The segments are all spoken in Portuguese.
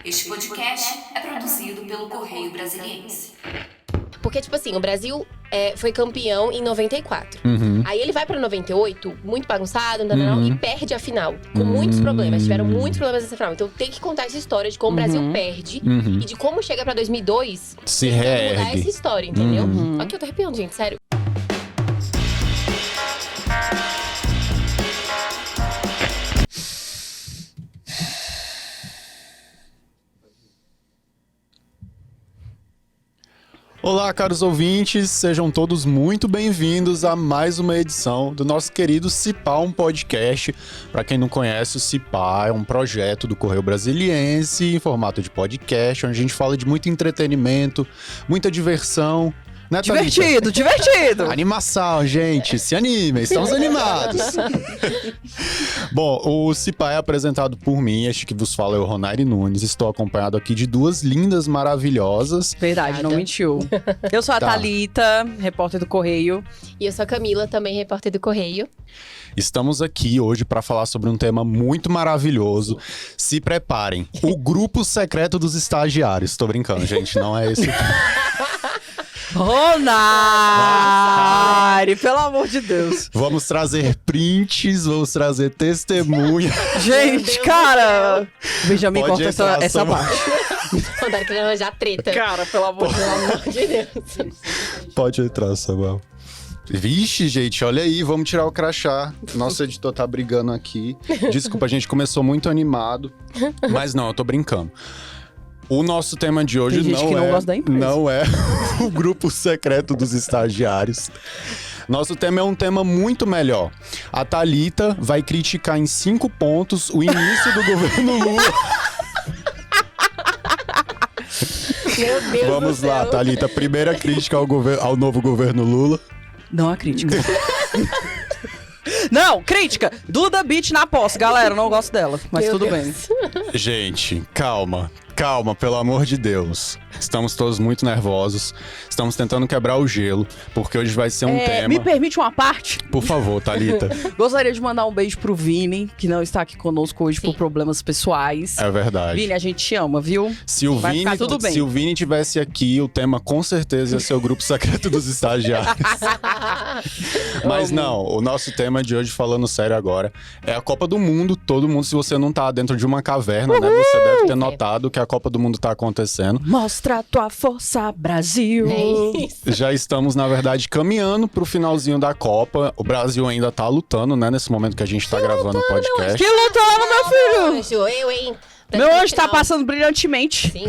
Este podcast é produzido pelo Correio Brasiliense. Porque, tipo assim, o Brasil foi campeão em 94. Aí ele vai pra 98, muito bagunçado, e perde a final. Com muitos problemas. Tiveram muitos problemas nessa final. Então tem que contar essa história de como o Brasil perde. E de como chega pra 2002 se mudar reergue. essa história, entendeu? Aqui eu tô arrepiando, gente, sério. Olá, caros ouvintes, sejam todos muito bem-vindos a mais uma edição do nosso querido Cipá, um podcast. Para quem não conhece, o Cipá é um projeto do Correio Brasiliense em formato de podcast, onde a gente fala de muito entretenimento, muita diversão. Né, divertido! Animação, gente, se animem, estamos animados. Bom, o Cipá é apresentado por mim, este que vos fala é o Ronaire Nunes. Estou acompanhado aqui de duas lindas, maravilhosas. Verdade, não mentiu. Eu sou a Thalita, repórter do Correio. E eu sou a Camila, também repórter do Correio. Estamos aqui hoje para falar sobre um tema muito maravilhoso. Se preparem, o grupo secreto dos estagiários. Tô brincando, gente, não é esse aqui. Ronaire, pelo amor de Deus. Vamos trazer prints, vamos trazer testemunha. Gente, cara, Benjamin Pode corta entrar, essa parte. Mandaram que ele já treta. Cara, pelo amor de Deus. Pode entrar, Samuel. Vixe, gente, olha aí, vamos tirar o crachá. Nosso editor tá brigando aqui. Desculpa, a gente começou muito animado. Mas não, eu tô brincando. O nosso tema de hoje não é o grupo secreto dos estagiários. Nosso tema é um tema muito melhor. A Thalita vai criticar em 5 pontos o início do governo Lula. Meu Deus Vamos lá, Thalita. Primeira crítica ao novo governo Lula. Não há crítica. Não, crítica! Duda Beat na posse, galera, não gosto dela, mas Meu tudo Deus. bem. Gente, calma, pelo amor de Deus. Estamos todos muito nervosos. Estamos tentando quebrar o gelo, porque hoje vai ser um tema... Me permite uma parte? Por favor, Thalita. Gostaria de mandar um beijo pro Vini, que não está aqui conosco hoje por problemas pessoais. É verdade. Vini, a gente te ama, viu? Se o Vini tivesse aqui, o tema com certeza ia ser o grupo secreto dos estagiários. Mas não, o nosso tema de hoje, falando sério agora, é a Copa do Mundo. Todo mundo, se você não tá dentro de uma caverna, né, você deve ter notado que a Copa do Mundo tá acontecendo. Mostra a tua força, Brasil! É isso. Já estamos, na verdade, caminhando pro finalzinho da Copa. O Brasil ainda tá lutando, né, nesse momento que a gente tá gravando o podcast. Que lutando, meu filho! Anjo, eu, hein? Meu anjo tá passando brilhantemente. Sim.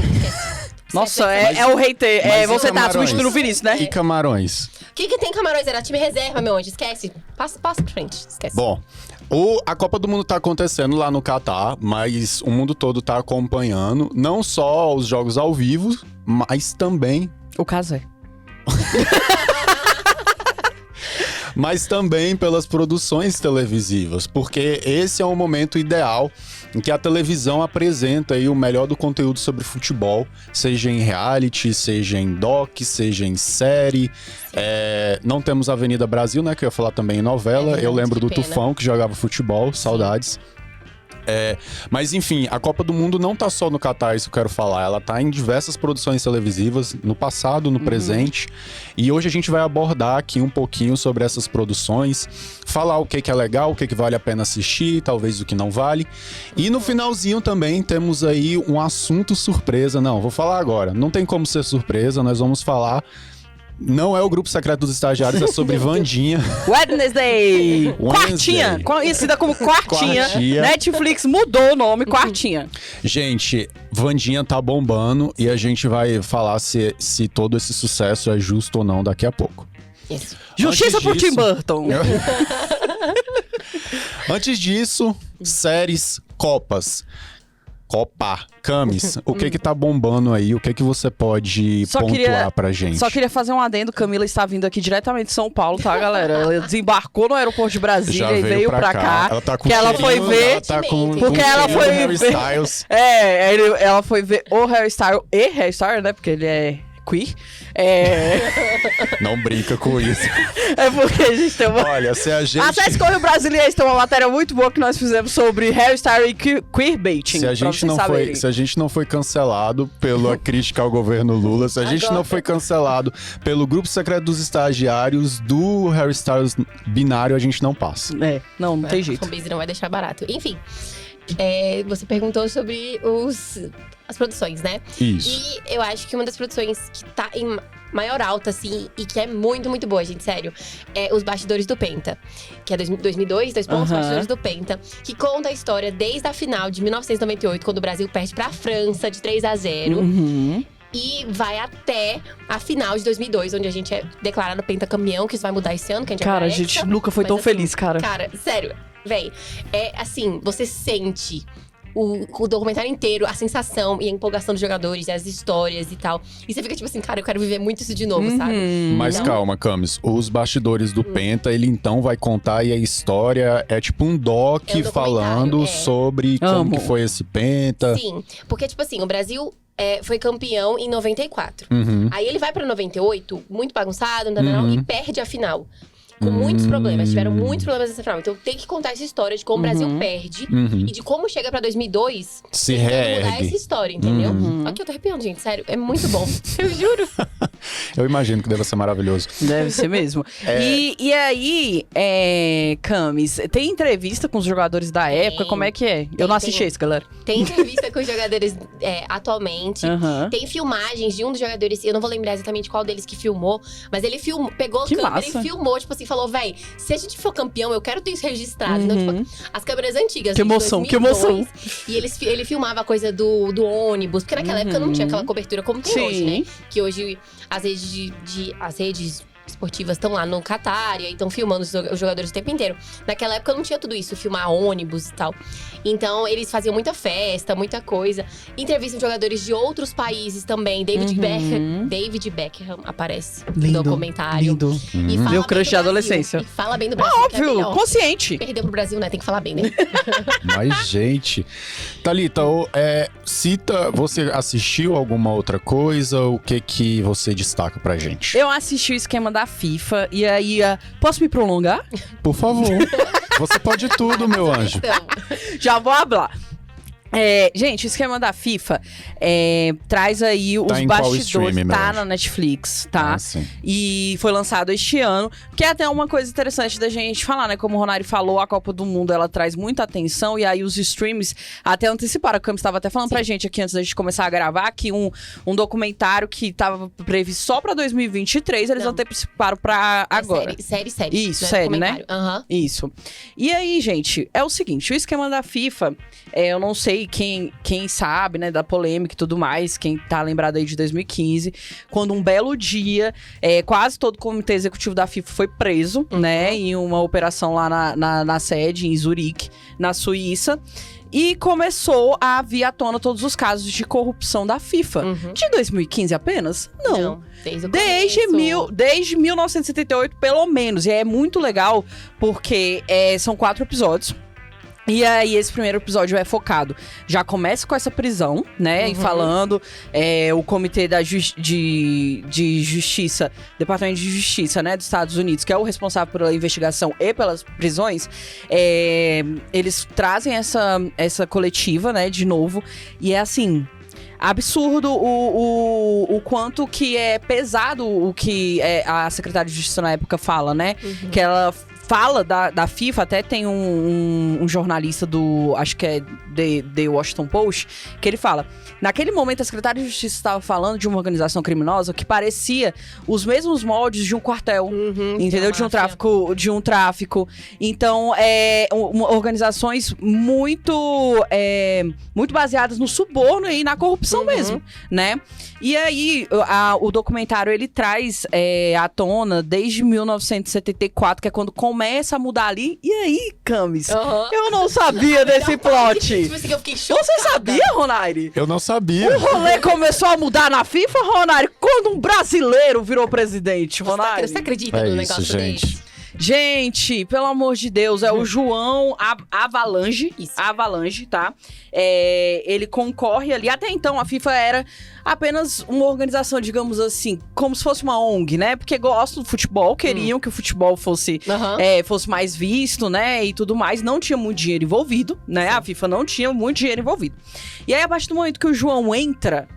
Nossa, é o hater. Mas Você e tá Camarões? substituindo o Vinícius, né? E Camarões? O que tem Camarões? Era time reserva, meu anjo. Esquece. Passa pra frente. Esquece. Bom, a Copa do Mundo tá acontecendo lá no Catar, mas o mundo todo tá acompanhando. Não só os jogos ao vivo, mas também... O caso é. Mas também pelas produções televisivas, porque esse é o momento ideal em que a televisão apresenta aí o melhor do conteúdo sobre futebol, seja em reality, seja em doc, seja em série. Não temos Avenida Brasil, né, que eu ia falar também em novela. Eu lembro do Tufão, que jogava futebol, saudades. Mas enfim, a Copa do Mundo não tá só no Catar, isso que eu quero falar. Ela tá em diversas produções televisivas, no passado, no presente. E hoje a gente vai abordar aqui um pouquinho sobre essas produções, falar o que é legal, o que vale a pena assistir, talvez o que não vale. E no finalzinho também temos aí um assunto surpresa. Não, vou falar agora. Não tem como ser surpresa, nós vamos falar... Não é o grupo secreto dos estagiários, é sobre Wandinha. Wednesday! Quartinha! Conhecida como Quartinha. Netflix mudou o nome, Quartinha. Gente, Wandinha tá bombando e a gente vai falar se todo esse sucesso é justo ou não daqui a pouco. Isso. Justiça pro Tim Burton. Antes disso, séries, Copas. Camis, o que tá bombando aí? O que você pode pontuar pra gente? Só queria fazer um adendo. Camila está vindo aqui diretamente de São Paulo, tá, galera? Ela desembarcou no aeroporto de Brasília e veio pra cá. Ela tá com que ela foi ver... Ela tá com porque ela foi Harry ver... Styles. Ela foi ver o hairstyle e hairstyle, né? Porque ele é queer. Não brinca com isso. É porque a gente tem uma... Olha, se a gente... Acesse Correio Brasileiro, tem uma matéria muito boa que nós fizemos sobre hairstyle e queerbaiting. Se a gente não foi cancelado pela crítica ao governo Lula, se a gente não foi cancelado pelo grupo secreto dos estagiários do Harry Styles binário, a gente não passa. Não tem jeito. O fanbase não vai deixar barato. Enfim, você perguntou sobre as produções, né? Isso. E eu acho que uma das produções que tá em maior alta, assim, e que é muito, muito boa, gente, sério, é Os Bastidores do Penta. Que é 2002, Os Bastidores do Penta. Que conta a história desde a final de 1998, quando o Brasil perde pra França de 3-0. E vai até a final de 2002, onde a gente é declarado pentacampeão, que isso vai mudar esse ano, que a gente Cara, a gente nunca foi tão feliz, cara. Cara, sério, véi, assim, você sente o documentário inteiro, a sensação e a empolgação dos jogadores, as histórias e tal. E você fica tipo assim, cara, eu quero viver muito isso de novo, sabe? Mas calma, Camis. Os Bastidores do Penta, ele então vai contar aí a história. É tipo um doc falando sobre como que foi esse Penta. Sim, porque tipo assim, o Brasil foi campeão em 94. Aí ele vai pra 98, muito bagunçado, e perde a final. Com muitos problemas, tiveram muitos problemas nessa final. Então tem que contar essa história de como o Brasil perde e de como chega pra 2002 se reergue. Mudar essa história, entendeu? Aqui eu tô arrepiando, gente, sério, é muito bom. Eu juro. Eu imagino que deve ser maravilhoso. Deve ser mesmo. E aí, Camis, tem entrevista com os jogadores da época? Como é que é? Eu não assisti isso, galera. Tem entrevista com os jogadores atualmente. Tem filmagens de um dos jogadores, eu não vou lembrar exatamente qual deles que filmou, mas ele pegou a câmera e filmou, tipo assim, falou, véi, se a gente for campeão, eu quero ter isso registrado. Então, tipo, as câmeras antigas. Que emoção, 2002, que emoção. E ele filmava a coisa do ônibus, porque naquela época não tinha aquela cobertura como tem hoje, né? Que hoje as redes esportivas estão lá no Catar e aí estão filmando os jogadores o tempo inteiro. Naquela época não tinha tudo isso, filmar ônibus e tal. Então, eles faziam muita festa, muita coisa. Entrevistam jogadores de outros países também. David Beckham aparece no documentário. Lindo. E fala Meu crush de bem do adolescência. Brasil. E fala bem do Brasil, que é Óbvio, melhor. consciente. Perdeu pro Brasil, né? Tem que falar bem, né? Mas, gente… Thalita, você assistiu alguma outra coisa? O que você destaca pra gente? Eu assisti o esquema da FIFA e aí… Posso me prolongar? Por favor. Você pode tudo, meu anjo. Já vou hablar. Gente, o esquema da FIFA traz aí os bastidores. Tá na Netflix, tá? E foi lançado este ano. Que é até uma coisa interessante da gente falar, né? Como o Ronari falou, a Copa do Mundo, ela traz muita atenção. E aí os streams até anteciparam. O Camis estava até falando pra gente aqui, antes da gente começar a gravar, que um documentário que tava previsto só pra 2023, eles anteciparam pra agora. Série. Isso, série, né? Isso. E aí, gente, é o seguinte. O esquema da FIFA, eu não sei quem sabe, né, da polêmica e tudo mais, quem tá lembrado aí de 2015, quando um belo dia, quase todo o comitê executivo da FIFA foi preso, né, em uma operação lá na sede, em Zurique, na Suíça. E começou a vir à tona todos os casos de corrupção da FIFA. De 2015 apenas? Não. Desde 1978, pelo menos. E é muito legal, porque são 4 episódios. E aí, esse primeiro episódio é focado. Já começa com essa prisão, né? E falando o Comitê de Justiça, Departamento de Justiça, né? Dos Estados Unidos, que é o responsável pela investigação e pelas prisões. Eles trazem essa coletiva, né? De novo. E é assim… absurdo o quanto que é pesado o que a secretária de Justiça na época fala, né? Que ela fala da FIFA, até tem um jornalista acho que é The Washington Post, que ele fala, naquele momento a secretária de Justiça estava falando de uma organização criminosa que parecia os mesmos moldes de um quartel, entendeu? De um tráfico. Então, organizações muito baseadas no suborno e na corrupção mesmo, né? E aí, o documentário, ele traz à tona desde 1974, que é quando começa a mudar ali. E aí, Camis? Eu não sabia desse plot. Tipo assim, eu fiquei chocada. Você sabia, Ronari? Eu não sabia. O rolê começou a mudar na FIFA, Ronari, quando um brasileiro virou presidente, Ronari. Você acredita no negócio gente. desse? Gente, pelo amor de Deus, é o João Avalanche. Isso. Avalanche, tá? Ele concorre ali. Até então, a FIFA era apenas uma organização, digamos assim, como se fosse uma ONG, né? Porque gostam do futebol, queriam que o futebol fosse mais visto, né? E tudo mais. Não tinha muito dinheiro envolvido, né? A FIFA não tinha muito dinheiro envolvido. E aí, a partir do momento que o João entra...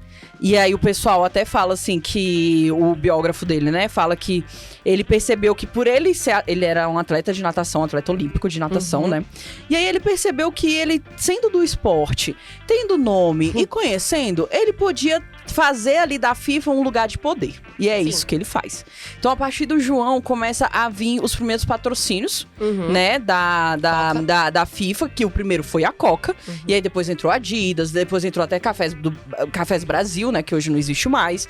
E aí o pessoal até fala assim que o biógrafo dele, né, fala que ele percebeu que por ele ser, ele era um atleta de natação, atleta olímpico de natação, né? E aí ele percebeu que ele, sendo do esporte, tendo nome e conhecendo, ele podia fazer ali da FIFA um lugar de poder. E é isso que ele faz. Então, a partir do João, começa a vir os primeiros patrocínios, né, da FIFA, que o primeiro foi a Coca, e aí depois entrou a Adidas, depois entrou até Cafés Brasil, né, que hoje não existe mais,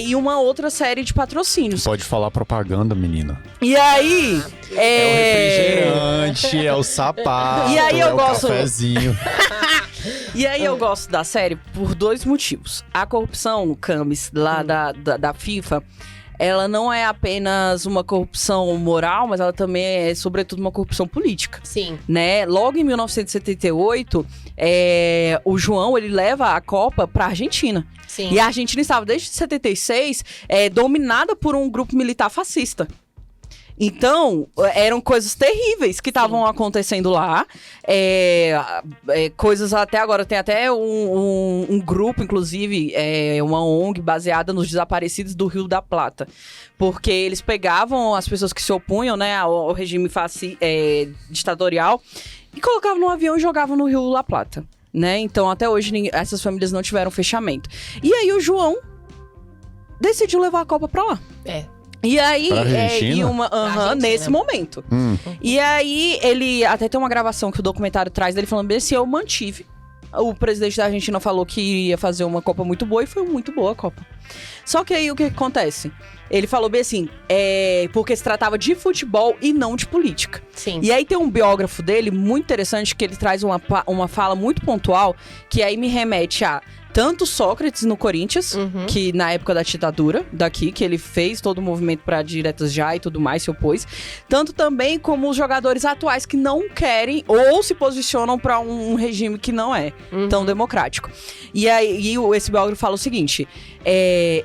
e uma outra série de patrocínios. Pode falar propaganda, menina. E aí... É o refrigerante, é o sapato, e aí eu gosto... o cafezinho. E aí eu gosto da série por 2 motivos. A corrupção, Camis, lá da FIFA, ela não é apenas uma corrupção moral, mas ela também é, sobretudo, uma corrupção política. Sim. Né? Logo em 1978, o João, ele leva a Copa pra Argentina. Sim. E a Argentina estava, desde 76, dominada por um grupo militar fascista. Então, eram coisas terríveis que estavam acontecendo lá. Coisas até agora. Tem até um grupo, inclusive, uma ONG baseada nos desaparecidos do Rio da Plata. Porque eles pegavam as pessoas que se opunham, né, ao regime ditatorial e colocavam num avião e jogavam no Rio da Plata. Né? Então, até hoje, essas famílias não tiveram fechamento. E aí, o João decidiu levar a Copa pra lá. E aí, nesse momento. E aí, ele até tem uma gravação que o documentário traz dele falando bem assim, eu mantive. O presidente da Argentina falou que ia fazer uma Copa muito boa e foi muito boa a Copa. Só que aí, o que acontece? Ele falou bem assim, porque se tratava de futebol e não de política. Sim. E aí tem um biógrafo dele muito interessante que ele traz uma fala muito pontual, que aí me remete a tanto Sócrates no Corinthians, que na época da ditadura daqui, que ele fez todo o movimento para diretas já e tudo mais, se opôs. Tanto também como os jogadores atuais que não querem ou se posicionam para um regime que não é tão democrático. E aí esse biógrafo fala o seguinte,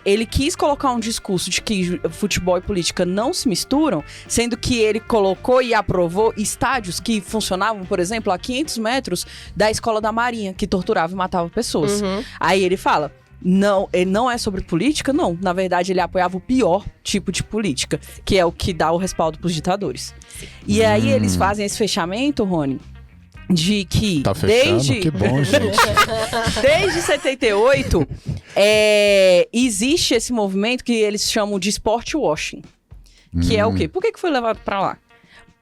ele quis colocar um discurso de que futebol e política não se misturam, sendo que ele colocou e aprovou estádios que funcionavam, por exemplo, a 500 metros da Escola da Marinha, que torturava e matava pessoas. Aí ele fala, não, ele não é sobre política, não. Na verdade, ele apoiava o pior tipo de política, que é o que dá o respaldo pros ditadores. E aí eles fazem esse fechamento, Rony, de que tá fechando? Que bom, gente. Desde 78, existe esse movimento que eles chamam de sport washing. Que é o quê? Por que foi levado pra lá?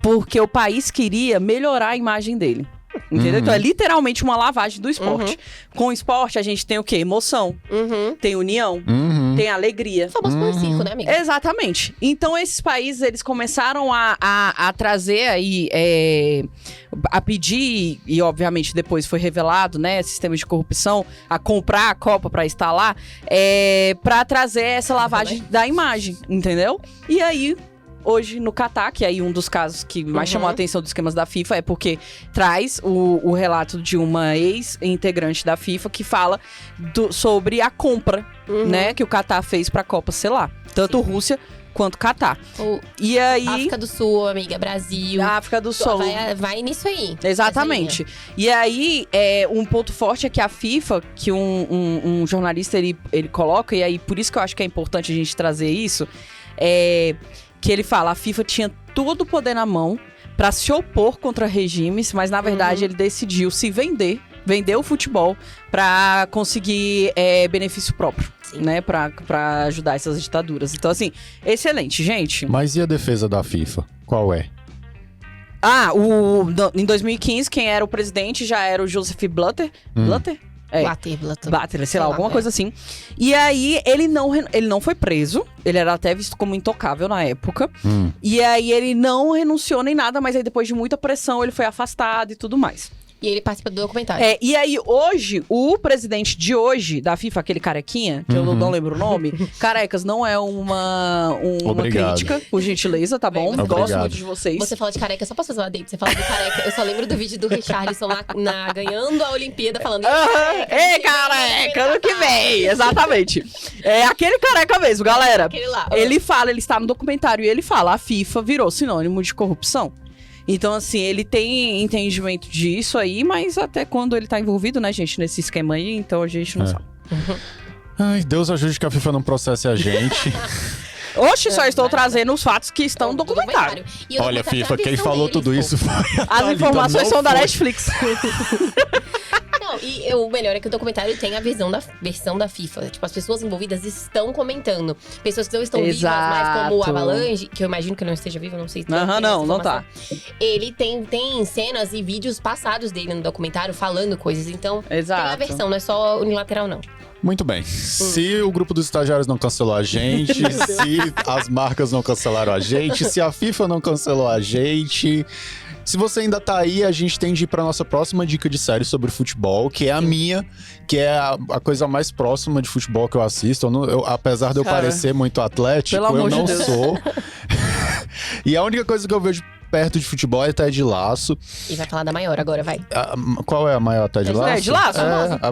Porque o país queria melhorar a imagem dele. Entendeu? Então é literalmente uma lavagem do esporte. Com o esporte a gente tem o quê? Emoção. Tem união. Tem alegria. Famoso por circo, né, amiga? Exatamente. Então esses países, eles começaram a trazer aí, a pedir, e obviamente depois foi revelado, né, sistema de corrupção, a comprar a Copa pra estar lá, pra trazer essa lavagem da imagem, entendeu? E aí... Hoje, no Catar, que é aí um dos casos que mais chamou a atenção dos esquemas da FIFA, é porque traz o relato de uma ex-integrante da FIFA que fala sobre a compra, né, que o Catar fez pra Copa ser lá. Tanto Rússia quanto Catar. E aí... África do Sul, amiga, Brasil. África do Sul. Vai nisso aí. Exatamente. E aí, um ponto forte é que a FIFA, que um jornalista, ele coloca, e aí por isso que eu acho que é importante a gente trazer isso, que ele fala, a FIFA tinha todo o poder na mão pra se opor contra regimes, mas na verdade ele decidiu se vender o futebol pra conseguir benefício próprio, né? Pra ajudar essas ditaduras. Então, assim, excelente, gente. Mas e a defesa da FIFA? Qual é? Em 2015, quem era o presidente já era o Joseph Blatter. Blatter? Blatter, sei lá, alguma coisa assim. E aí, ele não foi preso. Ele era até visto como intocável na época. E aí, ele não renunciou nem nada, mas aí depois de muita pressão, ele foi afastado e tudo mais. E ele participa do documentário. E aí, hoje, o presidente de hoje, da FIFA, aquele carequinha, que eu não lembro o nome, carecas, não é uma crítica, por gentileza, tá bom? Obrigado. Gosto muito de vocês. Você fala de careca, só posso fazer uma date? Você fala de careca. Eu só lembro do vídeo do Richarlison lá ganhando a Olimpíada, falando... Ei, careca, ano que vem! Exatamente. É aquele careca mesmo, galera. Aquele lá. Ele está no documentário e ele fala, a FIFA virou sinônimo de corrupção. Então, assim, ele tem entendimento disso aí, mas até quando ele tá envolvido, né, gente, nesse esquema aí, então a gente não sabe. Ai, Deus ajude que a FIFA não processe a gente. Oxe, só estou trazendo os fatos que estão no documentário. E o Olha, documentário tem FIFA, a quem visão falou deles, tudo pô. isso foi a As Thalita, informações não são da foi. Netflix. Não, e o melhor é que o documentário tem a versão da FIFA. Tipo, as pessoas envolvidas estão comentando. Pessoas que não estão vivas, mas como o Exato. Avalanche, que eu imagino que não esteja vivo, não sei se tem Aham, essa não tá. informação. Ele tem cenas e vídeos passados dele no documentário falando coisas. Então, Exato. tem a versão, não é só unilateral, não. Muito bem. Se o grupo dos estagiários não cancelou a gente, se as marcas não cancelaram a gente, se a FIFA não cancelou a gente... Se você ainda tá aí, a gente tem de ir pra nossa próxima dica de série sobre futebol, que é a minha, que é a coisa mais próxima de futebol que eu assisto. Apesar de eu Cara, parecer muito atlético, pelo eu amor de não Deus. sou. E a única coisa que eu vejo perto de futebol é Ted Lasso. E vai falar da maior agora, vai. Qual é a maior Ted Lasso? Ted Lasso, a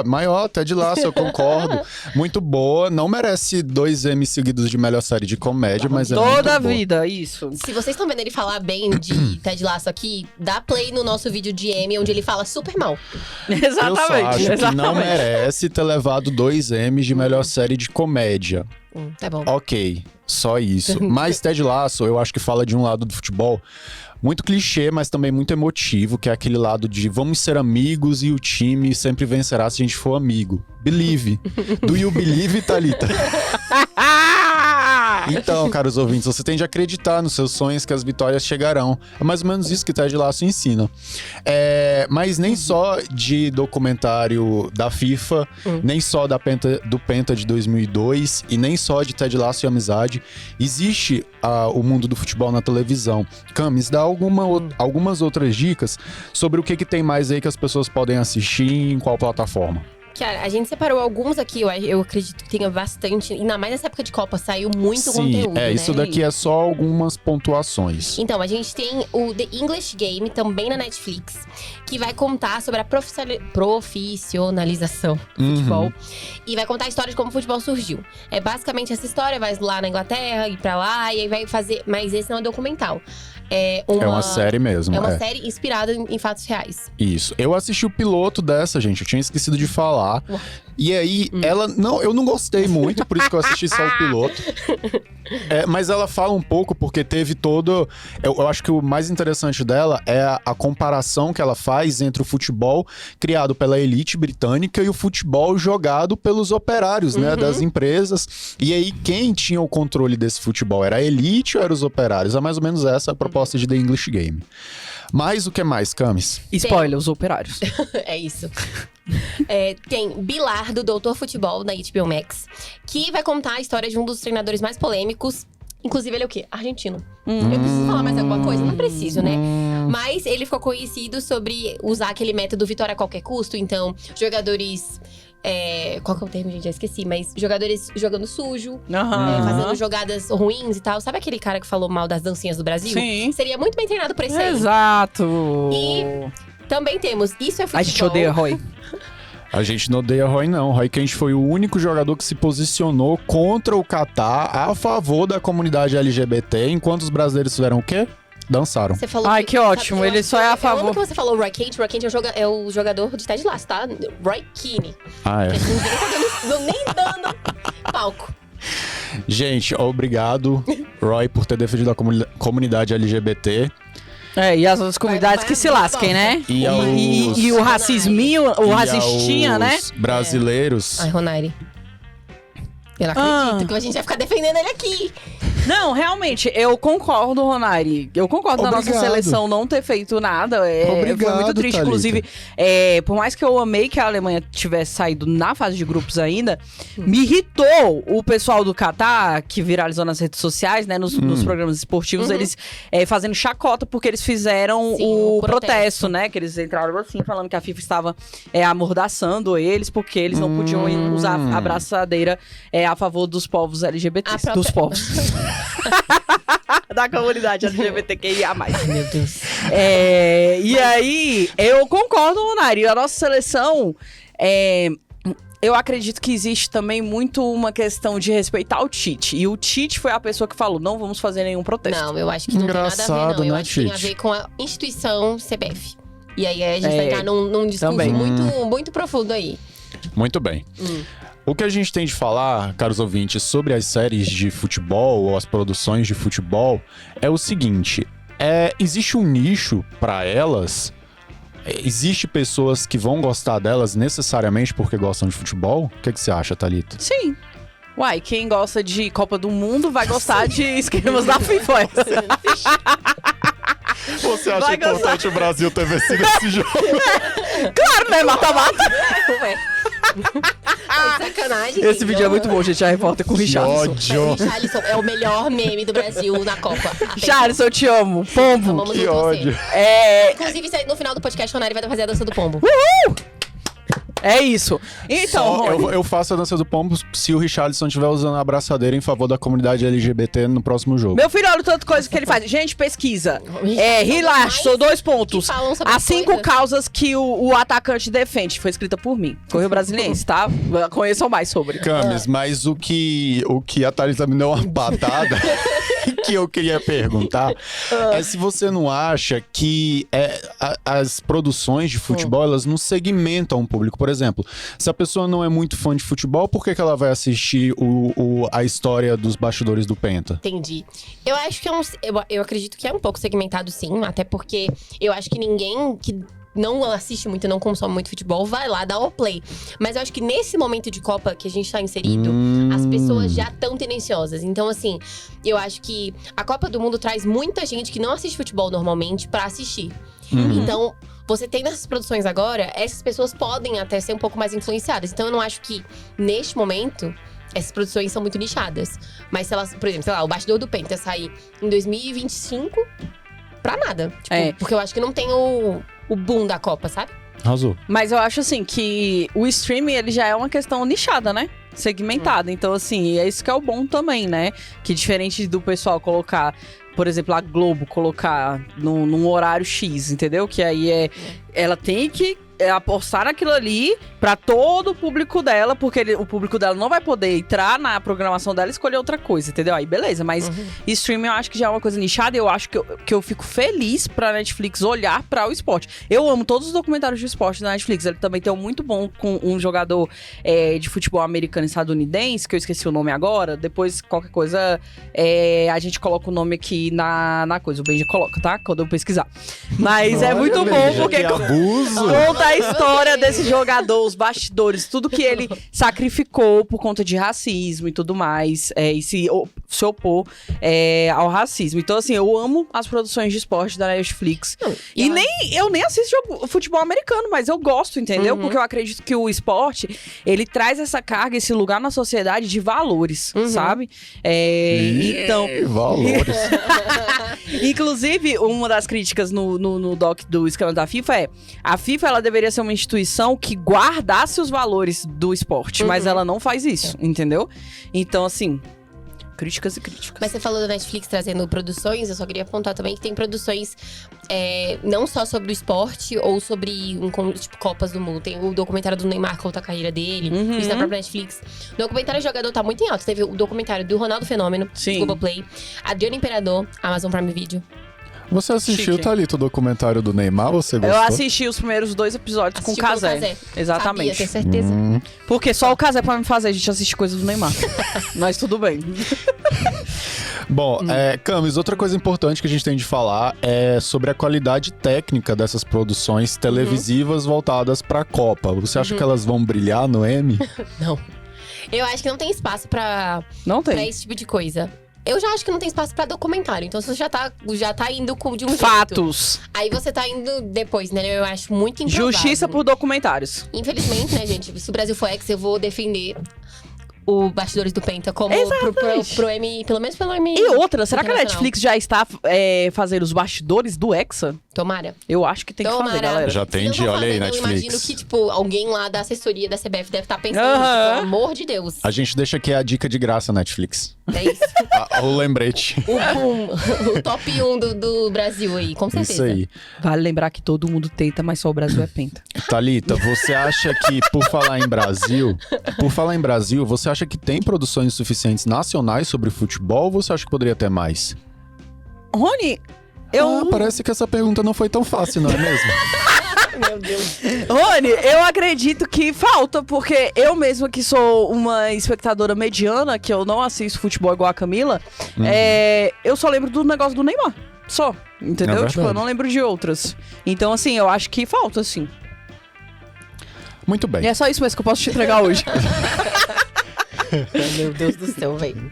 maior Ted Lasso, eu concordo. Muito boa, não merece 2 M seguidos de melhor série de comédia, mas é muito Toda a boa. vida, isso. Se vocês estão vendo ele falar bem de Ted Lasso aqui, dá play no nosso vídeo de M, onde ele fala super mal. Eu só acho Exatamente. que não merece ter levado 2 M's de melhor série de comédia. Tá bom. Ok, só isso. Mas Ted Lasso, eu acho que fala de um lado do futebol muito clichê, mas também muito emotivo, que é aquele lado de vamos ser amigos e o time sempre vencerá se a gente for amigo. Believe. Do you believe, Thalita? Então, caros ouvintes, você tem de acreditar nos seus sonhos que as vitórias chegarão. É mais ou menos isso que Ted Lasso ensina. Mas nem só de documentário da FIFA, nem só do Penta de 2002 e nem só de Ted Lasso e Amizade. Existe o mundo do futebol na televisão. Camis, dá algumas outras dicas sobre o que tem mais aí que as pessoas podem assistir e em qual plataforma. Cara, a gente separou alguns aqui, eu acredito que tenha bastante. Ainda mais nessa época de Copa, saiu muito Sim, conteúdo, né? isso daqui é só algumas pontuações. Então, a gente tem o The English Game, também na Netflix, que vai contar sobre a profissionalização do futebol. E vai contar a história de como o futebol surgiu. É basicamente essa história, vai lá na Inglaterra, ir pra lá, e aí vai fazer… Mas esse não é documental. É uma série mesmo. É uma série inspirada em fatos reais. Isso. Eu assisti o piloto dessa, gente. Eu tinha esquecido de falar. E aí, eu não gostei muito, por isso que eu assisti só o piloto. Mas ela fala um pouco, porque teve todo… Eu acho que o mais interessante dela é a comparação que ela faz entre o futebol criado pela elite britânica e o futebol jogado pelos operários, né? Das empresas. E aí, quem tinha o controle desse futebol? Era a elite ou eram os operários? É mais ou menos essa a proposta de The English Game. Mas o que mais, Camis? Spoiler, os operários. É isso. Tem Bilar, do Doutor Futebol, na HBO Max, que vai contar a história de um dos treinadores mais polêmicos. Inclusive, ele é o quê? Argentino. Eu preciso falar mais alguma coisa? Não preciso, né? Mas ele ficou conhecido sobre usar aquele método vitória a qualquer custo. Então, jogadores… qual que é o termo, gente? Já esqueci. Mas jogadores jogando sujo, fazendo jogadas ruins e tal. Sabe aquele cara que falou mal das dancinhas do Brasil? Sim. Seria muito bem treinado pra isso aí. Exato. E também temos Isso é Futebol. A gente odeia Roy. A gente não odeia Roy, não. Roy Kent foi o único jogador que se posicionou contra o Catar, a favor da comunidade LGBT, enquanto os brasileiros fizeram o quê? Dançaram. Você falou Ai, que ótimo. eu Ele acho só que é a eu amo favor. que você falou Roy Kent. Roy Kent é o jogador de Ted Lasso, tá? Roy Keane. Ah, é. Que ninguém tá nem dando palco. Gente, obrigado, Roy, por ter defendido a comunidade LGBT. E as outras comunidades que se lasquem, né? E o racisminho, o racistinha, né? Os brasileiros. Ai, Ronaire. Eu não acredito que a gente vai ficar defendendo ele aqui. Não, realmente, eu concordo, Ronari. Eu concordo da nossa seleção não ter feito nada. Foi muito triste. Thalita. Inclusive, por mais que eu amei que a Alemanha tivesse saído na fase de grupos ainda, me irritou o pessoal do Catar, que viralizou nas redes sociais, né? Nos programas esportivos, eles fazendo chacota, porque eles fizeram o protesto, né? Que eles entraram assim, falando que a FIFA estava amordaçando eles, porque eles não podiam usar a abraçadeira a favor dos povos LGBT. Dos povos. Da comunidade LGBTQIA+. Meu Deus. E aí, eu concordo, Ronari. A nossa seleção, eu acredito que existe também muito uma questão de respeitar o Tite. E o Tite foi a pessoa que falou, não vamos fazer nenhum protesto. Não, eu acho que não tem nada a ver, não. Eu acho que tem a ver com a instituição CBF. E aí a gente vai entrar num discurso muito profundo aí. Muito bem. O que a gente tem de falar, caros ouvintes, sobre as séries de futebol ou as produções de futebol é o seguinte: existe um nicho para elas? Existe pessoas que vão gostar delas necessariamente porque gostam de futebol? O que você acha, Thalita? Sim. Uai, quem gosta de Copa do Mundo vai gostar de esquemas da FIFA. Você acha importante o Brasil ter vencido esse jogo? Claro, né? Mata-mata. Sacanagem. Esse vídeo é muito bom, gente. A repórter com o Richarlison. Richarlison é o melhor meme do Brasil na Copa. Richarlison, eu te amo. Pombo. Vamos Que ódio. Inclusive, no final do podcast, o Ronari vai fazer a dança do pombo. Uhul! É isso. Então, eu faço a dança do pombo se o Richarlison estiver usando a abraçadeira em favor da comunidade LGBT no próximo jogo. Meu filho, olha o tanto coisa que ele faz. Gente, pesquisa. Relaxa, são 2 pontos. As 5 causas que o atacante defende. Foi escrita por mim. Correio Brasiliense, tá? Conheçam mais sobre. Camis, mas o que a Thalita me deu uma patada que eu queria perguntar é se você não acha que as produções de futebol, elas não segmentam o público. Por exemplo, se a pessoa não é muito fã de futebol, por que ela vai assistir a história dos bastidores do Penta? Entendi. Eu acho que eu acredito que é um pouco segmentado, sim. Até porque eu acho que ninguém que não assiste muito, não consome muito futebol, vai lá dar o play. Mas eu acho que nesse momento de Copa que a gente tá inserido, as pessoas já estão tendenciosas. Então, assim, eu acho que a Copa do Mundo traz muita gente que não assiste futebol normalmente pra assistir. Então, você tem nessas produções agora, essas pessoas podem até ser um pouco mais influenciadas. Então, eu não acho que, neste momento, essas produções são muito nichadas. Mas se elas, por exemplo, sei lá, o Bastidor do Penta sair em 2025, pra nada. Tipo, porque eu acho que não tem o boom da Copa, sabe? Arrasou. Mas eu acho, assim, que o streaming, ele já é uma questão nichada, né? Segmentada. Então, assim, é isso que é o bom também, né? Que diferente do pessoal colocar, por exemplo, a Globo colocar num horário X, entendeu? Que aí ela tem que apostar naquilo ali pra todo o público dela, porque o público dela não vai poder entrar na programação dela e escolher outra coisa, entendeu? Aí beleza, mas streaming eu acho que já é uma coisa nichada e eu acho que eu fico feliz pra Netflix olhar pra o esporte. Eu amo todos os documentários de esporte da Netflix, ele também tem um muito bom com um jogador de futebol americano estadunidense, que eu esqueci o nome agora, depois qualquer coisa a gente coloca o nome aqui na coisa, o Benja coloca, tá? Quando eu pesquisar. Mas é muito bom, porque conta a história desse jogador, os bastidores, tudo que ele sacrificou por conta de racismo e tudo mais, e se opor ao racismo. Então, assim, eu amo as produções de esporte da Netflix. Eu nem assisto futebol americano, mas eu gosto, entendeu? Porque eu acredito que o esporte, ele traz essa carga, esse lugar na sociedade de valores, sabe? Então... Valores. Inclusive, uma das críticas no doc do esquema da FIFA a FIFA, ela deveria ser uma instituição que guardasse os valores do esporte, mas ela não faz isso, entendeu? Então, assim, críticas e críticas. Mas você falou da Netflix trazendo produções, eu só queria apontar também que tem produções não só sobre o esporte ou sobre tipo, Copas do Mundo. Tem o documentário do Neymar, conta a carreira dele, isso na própria Netflix. O documentário jogador tá muito em alta. Teve o documentário do Ronaldo Fenômeno, do Globoplay, Adriano Imperador, Amazon Prime Video. Você assistiu, Thalita, o documentário do Neymar? Você gostou? Eu assisti os primeiros 2 episódios com o Cazé. Exatamente. Sabia, tenho certeza. Porque só o Cazé pra me fazer a gente assistir coisas do Neymar. Mas tudo bem. Bom, Camis, outra coisa importante que a gente tem de falar é sobre a qualidade técnica dessas produções televisivas voltadas pra Copa. Você acha que elas vão brilhar no Emmy? Não. Eu acho que não tem espaço pra esse tipo de coisa. Eu já acho que não tem espaço pra documentário. Então você já tá indo de um jeito. Fatos. Aí você tá indo depois, né? Eu acho muito improvável. Justiça por documentários. Infelizmente, né, gente? Se o Brasil for ex, eu vou defender o Bastidores do Penta como pro M, pelo menos pelo M. E outra, será que a internacional. Netflix já está fazendo os bastidores do Hexa? Tomara. Eu acho que tem que fazer, galera. Já Se não tem, tô olha aí, fazendo, Netflix. Eu imagino que, tipo, alguém lá da assessoria da CBF deve estar pensando, Aham. pelo amor de Deus. A gente deixa aqui a dica de graça, Netflix. É isso. O lembrete. O top 1 do Brasil aí, com certeza. Isso aí. Vale lembrar que todo mundo tenta, mas só o Brasil é penta. Thalita, você acha que, por falar em Brasil, você acha que tem produções suficientes nacionais sobre futebol ou você acha que poderia ter mais? Rony, Parece que essa pergunta não foi tão fácil, não é mesmo? Meu Deus. Rony, eu acredito que falta, porque eu mesma que sou uma espectadora mediana, que eu não assisto futebol igual a Camila, eu só lembro do negócio do Neymar. Só, entendeu? É Tipo, eu verdade. não lembro de outras. Então, assim, eu acho que falta, sim. Muito bem. E é só isso mesmo que eu posso te entregar hoje. Meu Deus do céu, velho.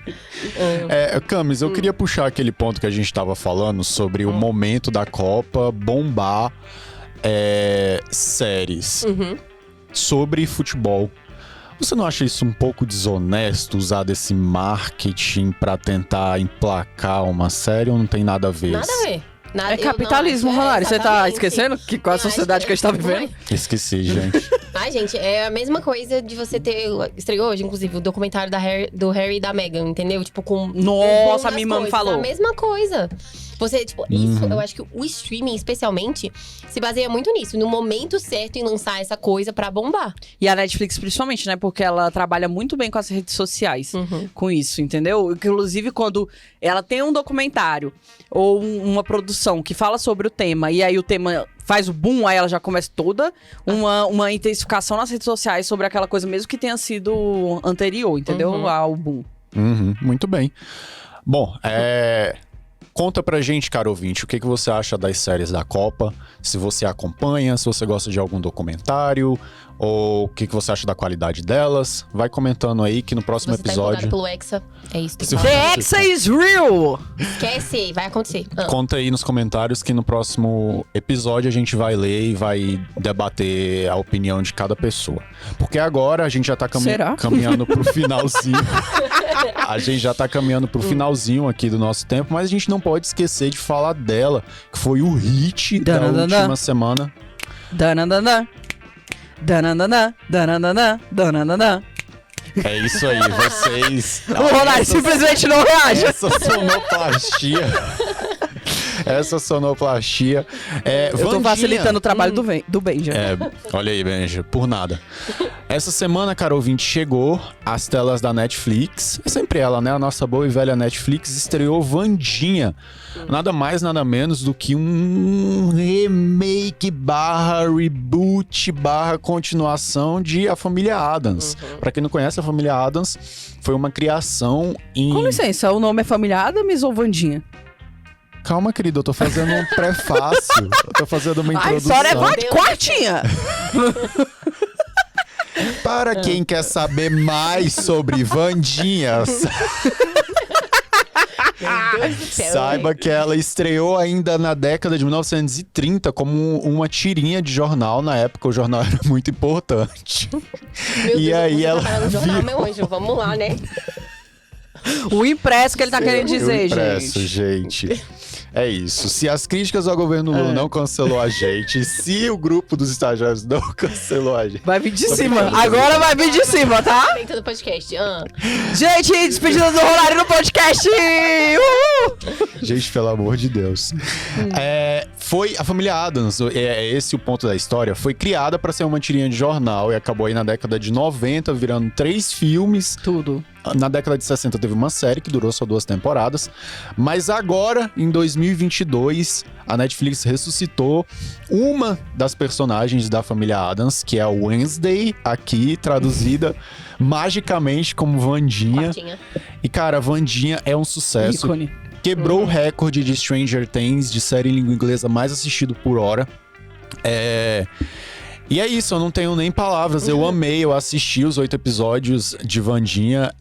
Camis, eu queria puxar aquele ponto que a gente tava falando sobre o momento da Copa bombar séries sobre futebol. Você não acha isso um pouco desonesto, usar desse marketing pra tentar emplacar uma série ou não tem nada a ver? Nada a ver. É capitalismo, Ronari. Você tá esquecendo que qual é a sociedade que a gente tá vivendo? Esqueci, gente. Ai, gente, é a mesma coisa de você ter... Estreou hoje, inclusive, o documentário do Harry e da Meghan, entendeu? Tipo, com... Nossa, a das minha irmã me coisas, falou. A mesma coisa. Você, tipo, isso, eu acho que o streaming, especialmente, se baseia muito nisso. No momento certo em lançar essa coisa pra bombar. E a Netflix, principalmente, né? Porque ela trabalha muito bem com as redes sociais. Com isso, entendeu? Inclusive, quando ela tem um documentário ou uma produção que fala sobre o tema, e aí o tema faz o boom, aí ela já começa toda uma intensificação nas redes sociais sobre aquela coisa, mesmo que tenha sido anterior, entendeu? Ao boom. Muito bem. Bom, conta pra gente, caro ouvinte, o que você acha das séries da Copa, se você acompanha, se você gosta de algum documentário, ou o que você acha da qualidade delas. Vai comentando aí que no próximo Você tá episódio... empolgado pelo Hexa, é isso. Tem Se que for- falar. The Hexa is real! Esquece, vai acontecer. Conta aí nos comentários que no próximo episódio a gente vai ler e vai debater a opinião de cada pessoa. Porque agora a gente já tá Será? caminhando pro finalzinho. A gente já tá caminhando pro finalzinho aqui do nosso tempo, mas a gente não pode esquecer de falar dela, que foi o hit da última semana. Dananana. Dananana. Dananana. Dananana. É isso aí, vocês... O Ronari simplesmente não reage. Essa sonoplastia. Eu tô Vandinha. facilitando o trabalho do Benja. Olha aí, Benja, por nada. Essa semana, caro ouvinte, chegou às telas da Netflix. É sempre ela, né? A nossa boa e velha Netflix estreou Vandinha. Nada mais, nada menos do que um remake /reboot /continuação de A Família Addams. Pra quem não conhece, A Família Addams foi uma criação em... Com licença, o nome é Família Addams ou Vandinha? Calma, querido, eu tô fazendo um prefácio. Eu tô fazendo uma A introdução. história é quartinha. Para quem quer saber mais sobre Vandinhas, Meu Deus do céu, saiba que ela estreou ainda na década de 1930 como uma tirinha de jornal. Na época, o jornal era muito importante. Meu E Deus, aí você ela tá no jornal, virou- meu anjo. Vamos lá, né? O impresso que ele tá querendo dizer, Eu impresso, gente. gente. É isso. Se as críticas ao governo Lula não cancelou a gente, se o grupo dos estagiários não cancelou a gente... Vai vir de Tô cima. brincando. Agora vai vir de cima, tá? Dentro do podcast. Gente, despedida do Ronari no podcast! Uhul! Gente, pelo amor de Deus. Foi a família Addams, é esse o ponto da história, foi criada para ser uma tirinha de jornal e acabou aí na década de 90 virando 3 filmes. Tudo. Na década de 60 teve uma série que durou só 2 temporadas. Mas agora, em 2022, a Netflix ressuscitou uma das personagens da família Addams, que é a Wednesday, aqui traduzida magicamente como Vandinha. Quartinha. E cara, Vandinha é um sucesso. Ícone. Quebrou o recorde de Stranger Things, de série em língua inglesa mais assistido por hora. E é isso, eu não tenho nem palavras. Eu amei, eu assisti os 8 episódios de Wandinha.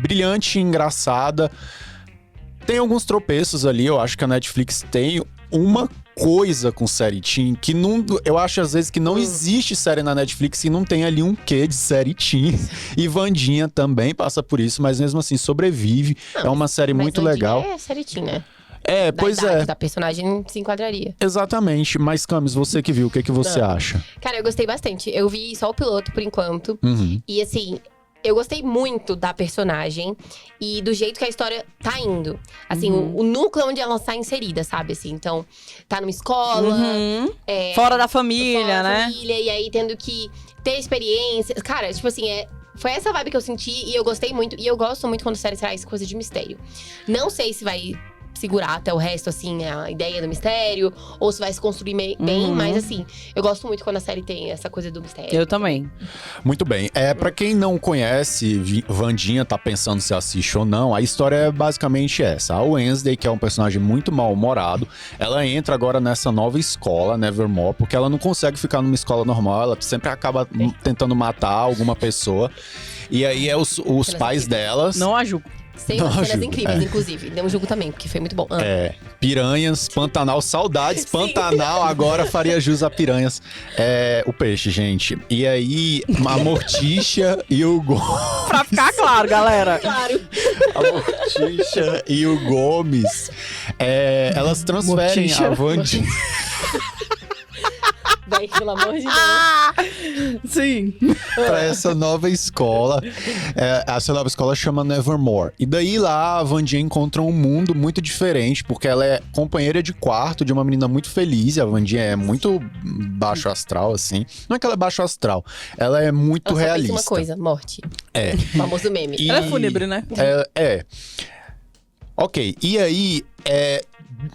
Brilhante, engraçada. Tem alguns tropeços ali, eu acho que a Netflix tem uma coisa com série teen que não, eu acho às vezes que não existe série na Netflix e não tem ali um quê de série teen. E Wandinha também passa por isso, mas mesmo assim sobrevive. É uma série muito legal. É série teen, né? Pois é. Da personagem se enquadraria. Exatamente. Mas, Camis, você que viu, o que você acha? Cara, eu gostei bastante. Eu vi só o piloto por enquanto. E assim, eu gostei muito da personagem e do jeito que a história tá indo. Assim, o núcleo onde ela está inserida, sabe? Assim, então, tá numa escola. Fora da família, né? Família, e aí tendo que ter experiências. Cara, tipo assim, foi essa vibe que eu senti e eu gostei muito. E eu gosto muito quando a série traz coisa de mistério. Não sei se vai segurar até o resto, assim, a ideia do mistério, ou se vai se construir bem, mas assim, eu gosto muito quando a série tem essa coisa do mistério. Eu também. Muito bem. Pra quem não conhece, Wandinha tá pensando se assiste ou não, a história é basicamente essa. A Wednesday, que é um personagem muito mal-humorado, ela entra agora nessa nova escola, Nevermore, porque ela não consegue ficar numa escola normal, ela sempre acaba tentando matar alguma pessoa. E aí os pais delas... Não a julgo. Sem cenas incríveis, inclusive. Deu um jogo também, porque foi muito bom. Piranhas, Pantanal, saudades. Pantanal agora faria jus a Piranhas. O peixe, gente. E aí, a Morticia e o Gomes. Pra ficar claro, galera. Claro. A Morticia e o Gomes. Elas transferem Morticia. a Wandinha. Vai, pelo amor de Deus. Sim. Pra essa nova escola. Essa nova escola chama Nevermore. E daí lá a Wandinha encontra um mundo muito diferente, porque ela é companheira de quarto de uma menina muito feliz. A Wandinha é muito baixo astral, assim. Não é que ela é baixo astral, ela é muito Ela só realista. pensa uma coisa, morte. O famoso meme. E- Ela é fúnebre, né? Ok, e aí,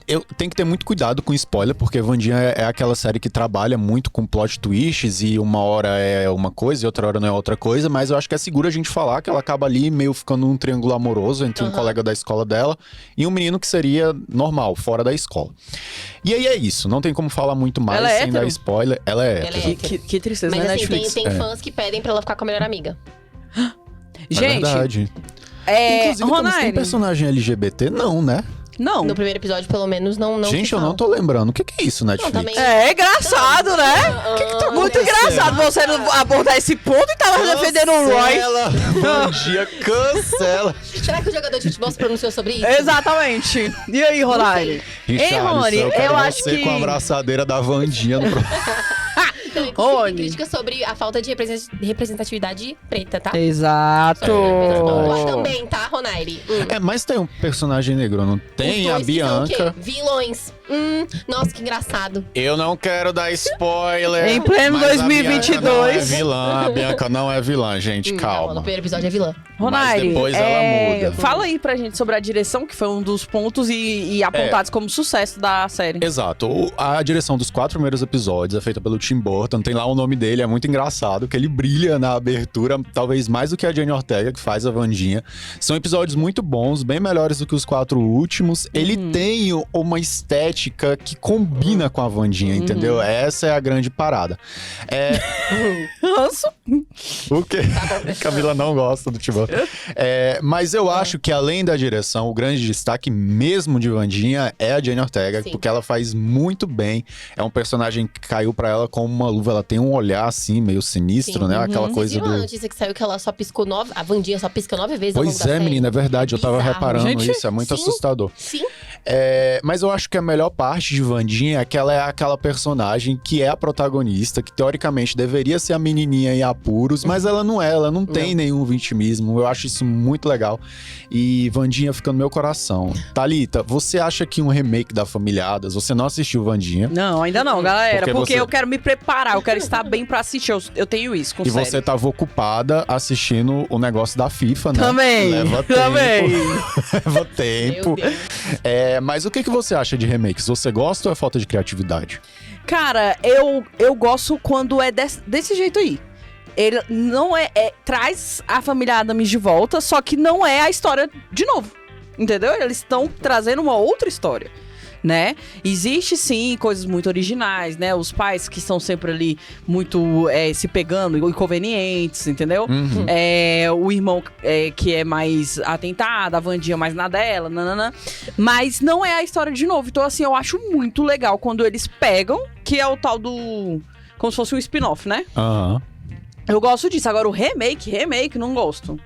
eu tenho que ter muito cuidado com spoiler, porque Wandinha é aquela série que trabalha muito com plot twists e uma hora é uma coisa e outra hora não é outra coisa, mas eu acho que é seguro a gente falar que ela acaba ali meio ficando num triângulo amoroso entre um colega da escola dela e um menino que seria normal, fora da escola. E aí é isso, não tem como falar muito mais Ela é sem hétero? dar spoiler. Ela é Ela é hétero. hétero. Que tristeza, Mas né, assim, Netflix? tem fãs que pedem pra ela ficar com a melhor amiga. É Gente, verdade. Inclusive, tem Ronaire. personagem LGBT? Não, né? Não. No primeiro episódio, pelo menos, não Gente, se eu não fala. tô lembrando. O que é isso, Netflix? também- É engraçado, né? tá Muito engraçado você não abordar esse ponto e tava defendendo o Roy. Cancela, Wandinha, cancela. Será que o jogador de futebol se pronunciou sobre isso? Exatamente. E aí, Ronaire? Ei, Richarlison, Rony, eu quero eu acho você que... com a abraçadeira da Wandinha no Então, inclusive, Rony. tem crítica sobre a falta de representatividade preta, tá? Exato. Lá também, tá, Ronaire? mas tem um personagem negro, não Os tem? dois A que são o quê? Bianca. Vilões. Nossa, que engraçado. Eu não quero dar spoiler. Em pleno mas a 2022. Bianca não é vilã. A Bianca não é vilã, gente. Não, Calma. no primeiro episódio é vilã. Ronaire, Mas depois ela muda. Fala aí pra gente sobre a direção, que foi um dos pontos e apontados como sucesso da série. Exato. A direção dos 4 primeiros episódios é feita pelo Tim Burton. Tem lá o nome dele, é muito engraçado, que ele brilha na abertura, talvez mais do que a Jenny Ortega, que faz a Wandinha. São episódios muito bons, bem melhores do que os 4 últimos. Ele tem uma estética que combina com a Wandinha, entendeu? Essa é a grande parada. Ranço. O quê? Camila não gosta do Tim Burton. Mas eu acho que além da direção, o grande destaque mesmo de Wandinha é a Jenny Ortega, Sim. porque ela faz muito bem. É um personagem que caiu pra ela como uma luva. Ela tem um olhar assim, meio sinistro, Sim. né? Aquela Vocês coisa viram a do... notícia que saiu que ela só piscou 9... A Wandinha só pisca 9 vezes ao longo Pois da é, série? menina, é verdade. Eu tava Bizarro. reparando Gente, isso, é muito sim. assustador. Sim. Mas eu acho que a melhor parte de Wandinha é que ela é aquela personagem que é a protagonista, que teoricamente deveria ser a menininha em apuros, mas ela não é, ela não tem nenhum vitimismo. Eu acho isso muito legal. E Wandinha fica no meu coração. Thalita, você acha que um remake da Família Addams, você não assistiu Wandinha? Não, ainda não, galera. Porque você- eu quero me preparar, eu quero estar bem pra assistir. Eu tenho isso com E série. você tava ocupada assistindo o negócio da FIFA, né? Também, Leva também. tempo. Leva tempo. Meu Deus. Mas o que você acha de remakes? Você gosta ou é falta de criatividade? Cara, eu gosto quando é desse jeito aí. Ele não traz a família Addams de volta, só que não é a história de novo. Entendeu? Eles estão trazendo uma outra história. né? Existe sim coisas muito originais, né? Os pais que estão sempre ali muito se pegando, inconvenientes, entendeu? O irmão que é mais atentado, a Wandinha mais na dela, nananã. Mas não é a história de novo. Então, assim, eu acho muito legal quando eles pegam, que é o tal do... Como se fosse um spin-off, né? Eu gosto disso. Agora, o remake, não gosto.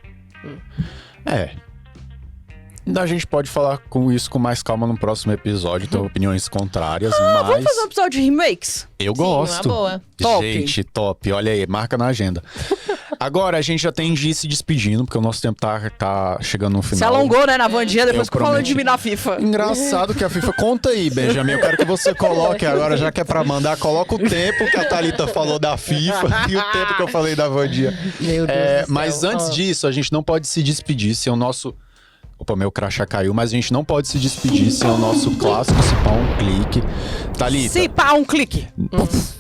A gente pode falar com isso com mais calma no próximo episódio, ter opiniões contrárias, mas... Vamos fazer um episódio de remakes? Eu gosto. Uma boa. Top. Gente, top. Olha aí, marca na agenda. Agora, a gente já tem de ir se despedindo, porque o nosso tempo tá chegando no final. Se alongou, né, na Vandinha, depois Eu que falando prometi. de mim na FIFA. Engraçado que a FIFA... Conta aí, Benjamin. Eu quero que você coloque agora, já que é pra mandar, coloca o tempo que a Thalita falou da FIFA e o tempo que eu falei da Vandinha. Meu Deus do céu. Mas antes disso, a gente não pode se despedir sem o nosso... Opa, meu crachá caiu, mas a gente não pode se despedir sem o nosso clássico Se Pá Um Clique. Thalita, Se pá, um clique.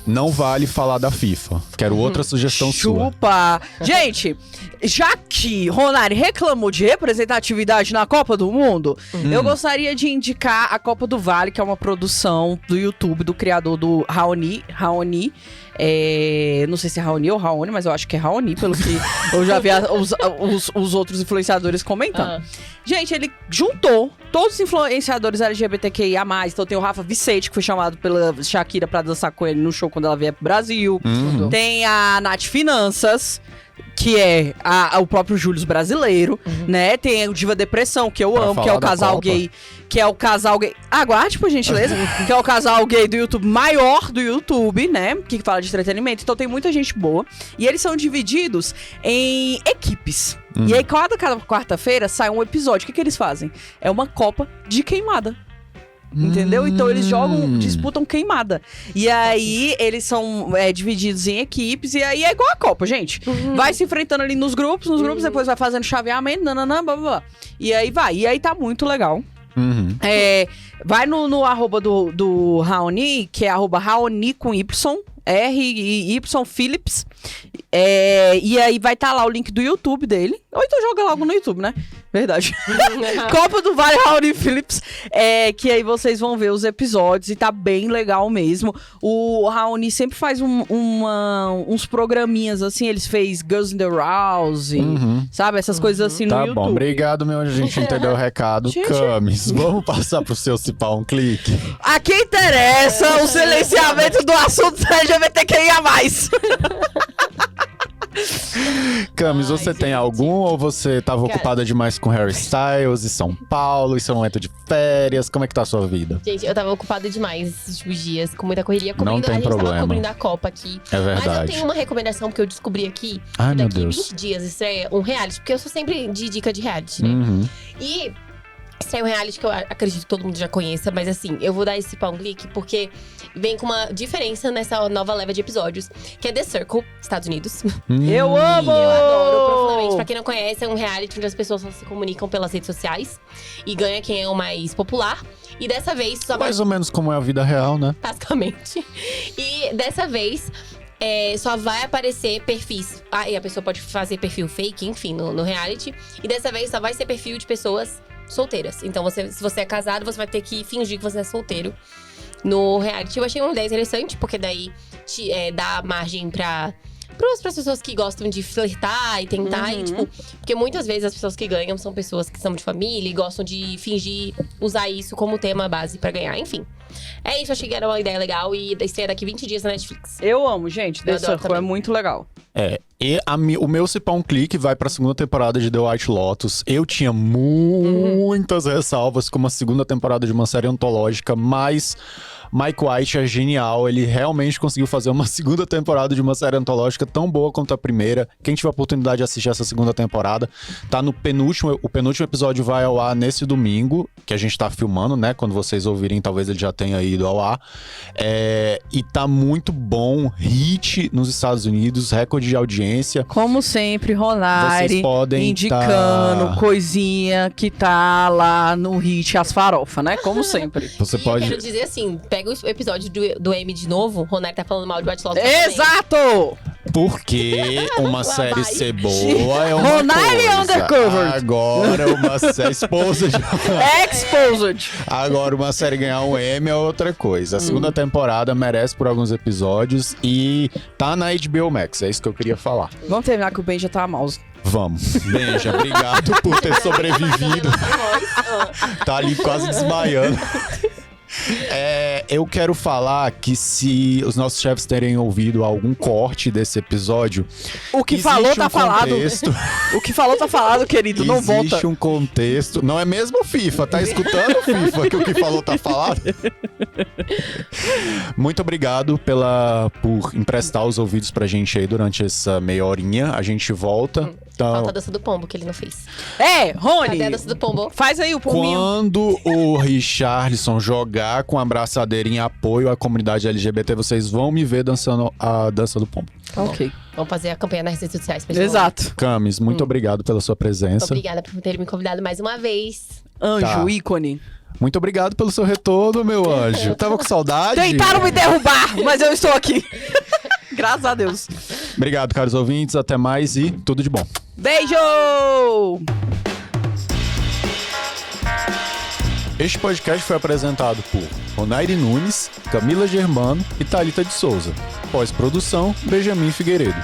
não vale falar da FIFA. Quero outra sugestão sua. Chupa. Gente, já que Ronari reclamou de representatividade na Copa do Mundo, eu gostaria de indicar a Copa do Vale, que é uma produção do YouTube, do criador do Raoni. Não sei se é Raoni ou Raoni, mas eu acho que é Raoni, pelo que eu já vi os outros influenciadores comentando. Gente, ele juntou todos os influenciadores LGBTQIA+. Então tem o Rafa Vicente, que foi chamado pela Shakira pra dançar com ele no show quando ela vier pro Brasil. Tem a Nath Finanças, que é o próprio Július brasileiro, né? Tem o Diva Depressão, que eu amo, que é o casal gay. Que é o casal gay... Aguarde, por gentileza. Que é o casal gay do YouTube, maior do YouTube, né? Que fala de entretenimento. Então tem muita gente boa. E eles são divididos em equipes. E aí, cada quarta-feira sai um episódio. O que eles fazem? É uma Copa de queimada. Entendeu? Então eles disputam queimada. E aí eles são divididos em equipes. E aí é igual a Copa, gente. Vai se enfrentando ali nos grupos, depois vai fazendo chaveamento, nananã, blá, blá, blá. E aí vai. E aí tá muito legal. Vai no arroba do Raoni, que é arroba Raoni com Y, R-Y Phillips. E aí vai estar lá o link do YouTube dele. Ou então joga logo no YouTube, né? Verdade. Copa do Vale Raoni Phillips. Que aí vocês vão ver os episódios e tá bem legal mesmo. O Raoni sempre faz uns programinhas assim. Eles fez Girls in the House, sabe? Essas coisas assim no YouTube. Tá bom, obrigado, meu. A gente entendeu o recado. Camis, vamos passar pro seu Se Pá Um Clique. Aqui interessa o silenciamento do assunto LGBTQIA+. Camis, você tem algum ou você tava ocupada demais com Harry Styles e São Paulo, e seu momento de férias? Como é que tá a sua vida? Gente, eu tava ocupada demais esses últimos dias, com muita correria. Não tem a gente problema. tava cobrindo a Copa aqui. É verdade. Mas eu tenho uma recomendação que eu descobri aqui. Ai, meu daqui Deus. 20 dias estreia um reality, porque eu sou sempre de dica de reality, né? E estreia um reality que eu acredito que todo mundo já conheça, mas assim, eu vou dar esse pau um clique porque vem com uma diferença nessa nova leva de episódios, que é The Circle, Estados Unidos. Eu amo! Eu adoro profundamente. Pra quem não conhece, é um reality onde as pessoas só se comunicam pelas redes sociais e ganha quem é o mais popular. E dessa vez só vai... Mais ou menos como é a vida real, né? Basicamente. E dessa vez... só vai aparecer perfis. E a pessoa pode fazer perfil fake, enfim, no reality. E dessa vez só vai ser perfil de pessoas solteiras. Então, se você é casado, você vai ter que fingir que você é solteiro no reality. Eu achei uma ideia interessante, porque daí dá margem para as pessoas que gostam de flertar e tentar. E, tipo, porque muitas vezes as pessoas que ganham são pessoas que são de família e gostam de fingir, usar isso como tema base pra ganhar. Enfim. É isso, achei que era uma ideia legal e estreia daqui 20 dias na Netflix. Eu amo, gente. The Circle é muito legal. E o meu Se Pá Um Clique vai pra segunda temporada de The White Lotus. Eu tinha muitas ressalvas com uma segunda temporada de uma série antológica, mas Mike White é genial. Ele realmente conseguiu fazer uma segunda temporada de uma série antológica tão boa quanto a primeira. Quem tiver a oportunidade de assistir essa segunda temporada, tá no penúltimo. O penúltimo episódio vai ao ar nesse domingo, que a gente tá filmando, né? Quando vocês ouvirem, talvez ele já tenha ido ao ar. E tá muito bom. Hit nos Estados Unidos, recorde de audiência. Como sempre, Ronari Vocês podem indicando coisinha que tá lá no Hit As Farofa, né? Como sempre. Você pode... quero dizer assim, pega o episódio do M de novo, o Ronari tá falando mal de White Lotus. Exato! Porque uma série ser boa é uma Ronaldo coisa. Undercover. Agora uma série... Exposed. Exposed. Agora uma série ganhar um Emmy é outra coisa. A segunda temporada merece por alguns episódios e tá na HBO Max. É isso que eu queria falar. Vamos terminar que o Ben já tá a mouse. Vamos. Benja, obrigado por ter sobrevivido. Tá ali quase desmaiando. Eu quero falar que se os nossos chefs terem ouvido algum corte desse episódio... O que falou tá falado. O que falou tá falado, querido. Não volta. Existe um contexto. Não é mesmo FIFA? Tá escutando, FIFA, que o que falou tá falado? Muito obrigado por emprestar os ouvidos pra gente aí durante essa meia horinha. A gente volta. Então, Falta a dança do pombo, que ele não fez. Rony. Cadê a dança do pombo? Faz aí o pombinho. quando o Richarlison jogar com a abraçadeira em apoio à comunidade LGBT, vocês vão me ver dançando a dança do pombo. Ok. Vamos fazer a campanha nas redes sociais, pessoal. Exato. Camis, muito obrigado pela sua presença. Obrigada por ter me convidado mais uma vez. Anjo, Tá. ícone. Muito obrigado pelo seu retorno, meu anjo. Tava com saudade? Tentaram me derrubar, mas eu estou aqui. Graças a Deus. Obrigado, caros ouvintes. Até mais e tudo de bom. Beijo! Este podcast foi apresentado por Ronaire Nunes, Camila Germano e Thalita de Souza. Pós-produção, Benjamin Figueiredo.